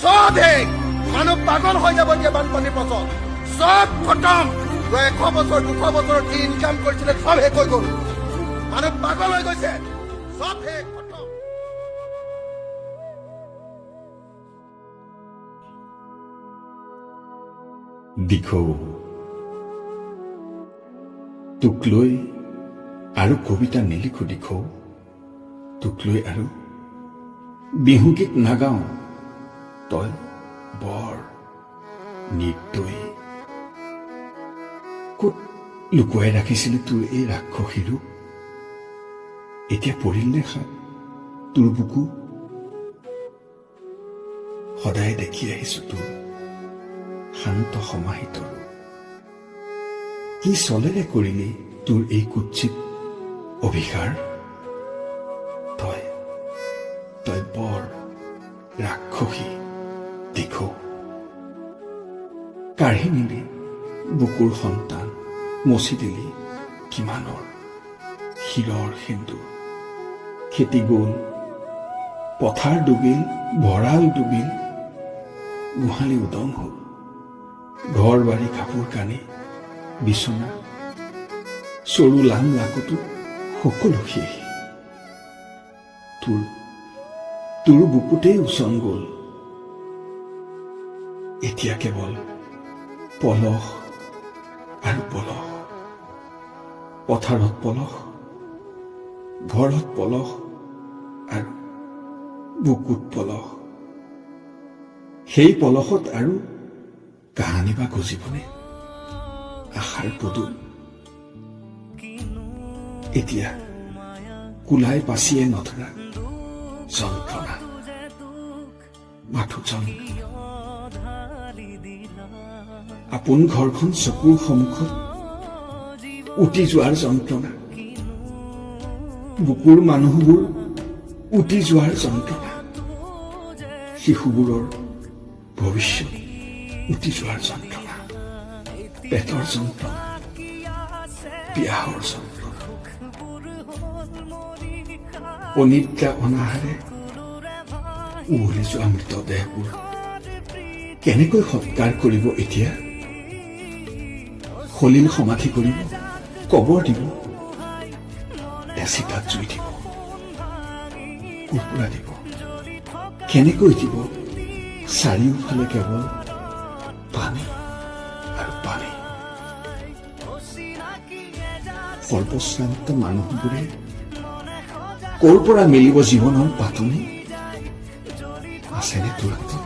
চব শেষ। মানুহ পাগল হৈ যাব এতিয়া বানপানীৰ পাছত। চব খতম। 100 বছৰ 200 বছৰ যি ইনকাম কৰিছিলে চব শেষ হৈ গ'ল। মানুহ পাগল হৈ গৈছে। চব শেষ খতম। দিখৌ তোক লৈ আৰু কবিতা নিলিখো দিখৌ, তোক লৈ আৰু বিহুগীত নাগাওঁ, তই বৰ নিৰ্দয়ী। ক'ত লুকুৱাই ৰাখিছিলি তোৰ এই ৰাক্ষসী ৰূপ? এতিয়া পৰিল নে সাপ তোৰ বুকু? সদায় দেখি আহিছো তোৰ শান্ত সমাহিত ৰূপ। কি চলেৰে কৰিলি তোৰ এই কুৎসিত অভিসাৰ? তই বৰ ৰাক্ষসী দিখৌ। কাঢ়ি নিলি বুকুৰ সন্তান, মচি দিলি কিমানৰ শিৰৰ সিন্দুৰ। খেতি গ'ল, পথাৰ ডুবিল, ভঁৰাল ডুবিল, গোহালি উদং হ'ল, ঘৰ বাৰী কাপোৰ কানি বিচনা চৰু লাম লাকতো সকলো শেষ। তোৰ বুকুতেই উচন গ'ল। এতিয়া কেৱল পলস আৰু পলস। পথাৰত পলস, ঘৰত পলস আৰু বুকুত পলস। সেই পলসত আৰু কাহানি বা গজিবনে আশাৰ পদুম? এতিয়া কোলাই পাচিয়ে নধৰা যন্ত্ৰণা, মাথো আপোন ঘৰখন চকুৰ সন্মুখত উটি যোৱাৰ যন্ত্ৰণা, বুকুৰ মানুহবোৰ উটি যোৱাৰ যন্ত্ৰণা, শিশুবোৰৰ ভৱিষ্যত উটি যোৱাৰ যন্ত্ৰণা, পেটৰ যন্ত্ৰণা, বিয়াহৰ যন্ত্ৰণা, অনিদ্ৰা অনাহাৰে উৱলি যোৱা মৃতদেহবোৰ কেনেকৈ সৎকাৰ কৰিব এতিয়া? সলিল সমাধি কৰিব, কবৰ দিব, এচিতাত জুই দিব, কুৰকুৰা দিব, কেনেকৈ দিব? চাৰিওফালে কেৱল পানী আৰু পানী। সৰ্বশ্ৰান্ত মানুহবোৰে ক'ৰ পৰা মিলিব জীৱনৰ পাতনি? আছেনে তোৰ হাতত?